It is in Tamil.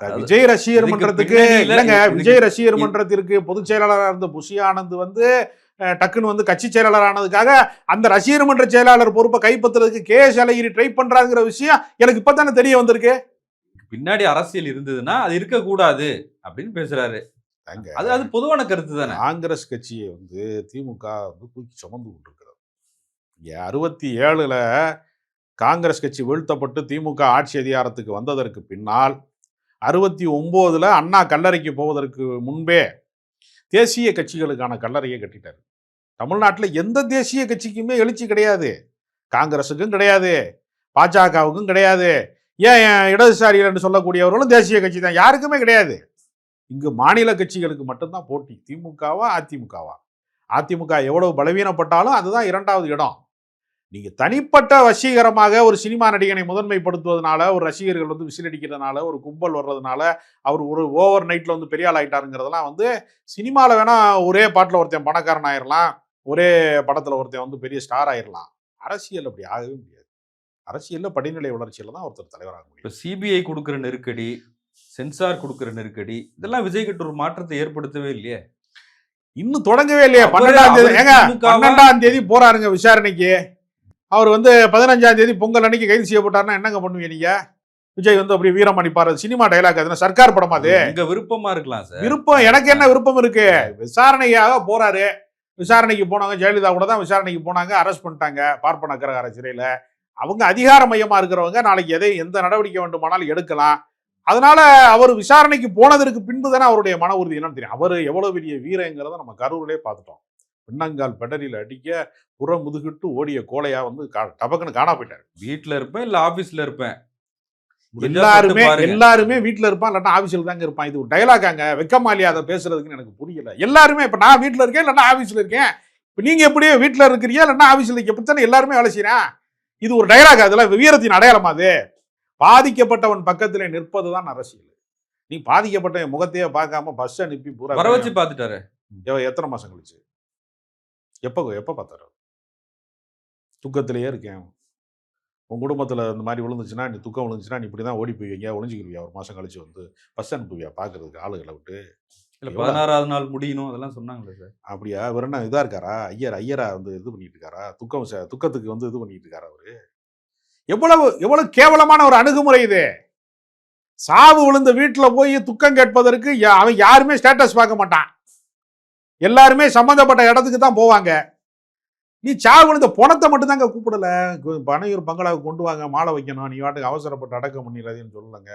விஜய் ரசிகர் மன்றத்துக்கு இல்லைங்க, விஜய் ரசிகர் மன்றத்திற்கு பொதுச் செயலாளராக இருந்த புஷி ஆனந்த் வந்து டக்குன்னு வந்து கட்சி செயலாளர் ஆனதுக்காக அந்த ரசிகர் மன்ற செயலாளர் பொறுப்பை கைப்பற்றுறதுக்கு KS அழகிரி ட்ரை பண்றாங்கிற விஷயம் எனக்கு இப்பதானே தெரிய வந்திருக்கு. பின்னாடி அரசியல் இருந்ததுன்னா அது இருக்கக்கூடாது அப்படின்னு பேசுறாரு. அது பொதுவான கருத்து தானே. காங்கிரஸ் கட்சியை வந்து திமுக வந்து தூக்கி சுமந்து கொண்டிருக்கிறது. 67ல காங்கிரஸ் கட்சி வீழ்த்தப்பட்டு திமுக ஆட்சி அதிகாரத்துக்கு வந்ததற்கு பின்னால் 69ல அண்ணா கல்லறைக்கு போவதற்கு முன்பே தேசிய கட்சிகளுக்கான கல்லறையை கட்டிட்டார். தமிழ்நாட்டில் எந்த தேசிய கட்சிக்குமே எழுச்சி கிடையாது, காங்கிரஸுக்கும் கிடையாது, பாஜகவுக்கும் கிடையாது, ஏன் இடதுசாரிகள் என்று சொல்லக்கூடியவர்களும் தேசிய கட்சி தான், யாருக்குமே கிடையாது. இங்கு மாநில கட்சிகளுக்கு மட்டும்தான் போட்டி. திமுகவா அதிமுகவா? அதிமுக எவ்வளவு பலவீனப்பட்டாலும் அதுதான் இரண்டாவது இடம். நீங்க தனிப்பட்ட வசீகரமாக ஒரு சினிமா நடிகனை முதன்மைப்படுத்துவதனால, ஒரு ரசிகர்கள் வந்து விசிலடிக்கிறதுனால, ஒரு கும்பல் வர்றதுனால அவர் ஒரு ஓவர் நைட்ல வந்து பெரிய ஆள் ஆயிட்டாருங்கிறதெல்லாம் வந்து சினிமாவில் வேணா ஒரே பாட்டில் ஒருத்தன் பணக்காரன் ஆயிடலாம், ஒரே படத்துல ஒருத்தன் வந்து பெரிய ஸ்டார் ஆயிடலாம். அரசியல் அப்படி ஆகவே முடியாது. அரசியல்ல படிநிலை வளர்ச்சியில தான் ஒருத்தர் தலைவராக முடியும். சிபிஐ கொடுக்குற நெருக்கடி, சென்சார் கொடுக்குற நெருக்கடி, இதெல்லாம் விஜய் கிட்ட ஒரு மாற்றத்தை ஏற்படுத்தவே இல்லையே. இன்னும் தொடங்கவே இல்லையே. 12ஆம் தேதி போறாருங்க விசாரணைக்கு. அவர் வந்து 15ஆம் தேதி பொங்கல் அன்னைக்கு கைது செய்யப்பட்டாருன்னா என்னங்க பண்ணுவீங்க நீங்க? விஜய் வந்து அப்படி வீரம் அடிப்பாரு. சினிமா டைலாக், அதுனா சர்க்கார் படமா? அது எங்க விருப்பமா இருக்கலாம் சார். விருப்பம், எனக்கு என்ன விருப்பம் இருக்கு? விசாரணையாக போறாரு. விசாரணைக்கு போனாங்க, ஜெயலலிதா கூட தான் விசாரணைக்கு போனாங்க, அரெஸ்ட் பண்ணிட்டாங்க பார்ப்பன அக்ரஹார சிறையில. அவங்க அதிகார மையமா இருக்கிறவங்க நாளைக்கு எந்த நடவடிக்கை வேண்டுமானாலும் எடுக்கலாம். அதனால அவர் விசாரணைக்கு போனதற்கு பின்பு தானே அவருடைய மன உறுதி என்னன்னு தெரியும். அவர் எவ்வளவு பெரிய வீரங்கிறத நம்ம கரூரிலே பார்த்துட்டோம். பின்னங்கால் பெடரியில் அடிக்க புற முதுகிட்டு ஓடிய கோலையா வந்து டபக்குன்னு காணா போயிட்டாரு. வீட்டுல இருப்பேன் இல்ல ஆபீஸ்ல இருப்பேன், எல்லாருமே வீட்டுல இருப்பான், இல்லாட்டா ஆபீஸ்ல தாங்க இருப்பான். இது ஒரு டைலாக்காங்க, வெக்கமாலியா அதை பேசுறதுக்குன்னு எனக்கு புரியல. எல்லாருமே இப்ப நான் வீட்டுல இருக்கேன் இல்லைன்னா ஆபீஸ்ல இருக்கேன், இப்ப நீங்க எப்படி வீட்டுல இருக்கிறீங்க இல்லைன்னா ஆபீஸ்ல இருக்க, எப்படித்தானே எல்லாருமே வேலை செய்யறேன். இது ஒரு டைலாக், அதெல்லாம் வீரத்தின் அடையாளமா? அது பாதிக்கப்பட்டவன் பக்கத்துல நிற்பதுதான் அரசியல். நீ பாதிக்கப்பட்ட முகத்தையே பார்க்காம பஸ் அனுப்பி பூரா வர வச்சு பார்த்துட்டாரு. எத்தனை மாசம் கழிச்சு? எப்ப பார்த்தாரு? துக்கத்திலேயே இருக்கேன். உன் குடும்பத்துல இந்த மாதிரி விழுந்துச்சுன்னா, நீ துக்கம் விழுந்துச்சுன்னா நீ இப்படிதான் ஓடி போய்வியா, ஒளிஞ்சுக்கிருவியா? ஒரு மாசம் கழிச்சு வந்து பஸ் அனுப்புவியா பாக்குறதுக்கு ஆளுகளை விட்டு? இல்ல 16வது நாள் முடியணும் அதெல்லாம் சொன்னாங்களே சார். அப்படியா? வேற என்ன இதா இருக்காரா? ஐயரா வந்து இது பண்ணிட்டு இருக்காரா? துக்கத்துக்கு வந்து இது பண்ணிட்டு இருக்காரா? அவரு எவ்வளவு கேவலமான ஒரு அணுகுமுறை இது. சாவு விழுந்த வீட்டுல போய் துக்கம் கேட்பதற்கு அவன் யாருமே ஸ்டேட்டஸ் பார்க்க மாட்டான், எல்லாருமே சம்பந்தப்பட்ட இடத்துக்கு தான் போவாங்க. நீ சாவு விழுந்த பணத்தை மட்டும் தாங்க கூப்பிடல, பனையூர் பங்களாவுக்கு கொண்டு வாங்க, மாலை வைக்கணும், நீ வாட்டுக்கு அவசரப்பட்டு அடக்கம் பண்ணிடாதேன்னு சொல்லலங்க.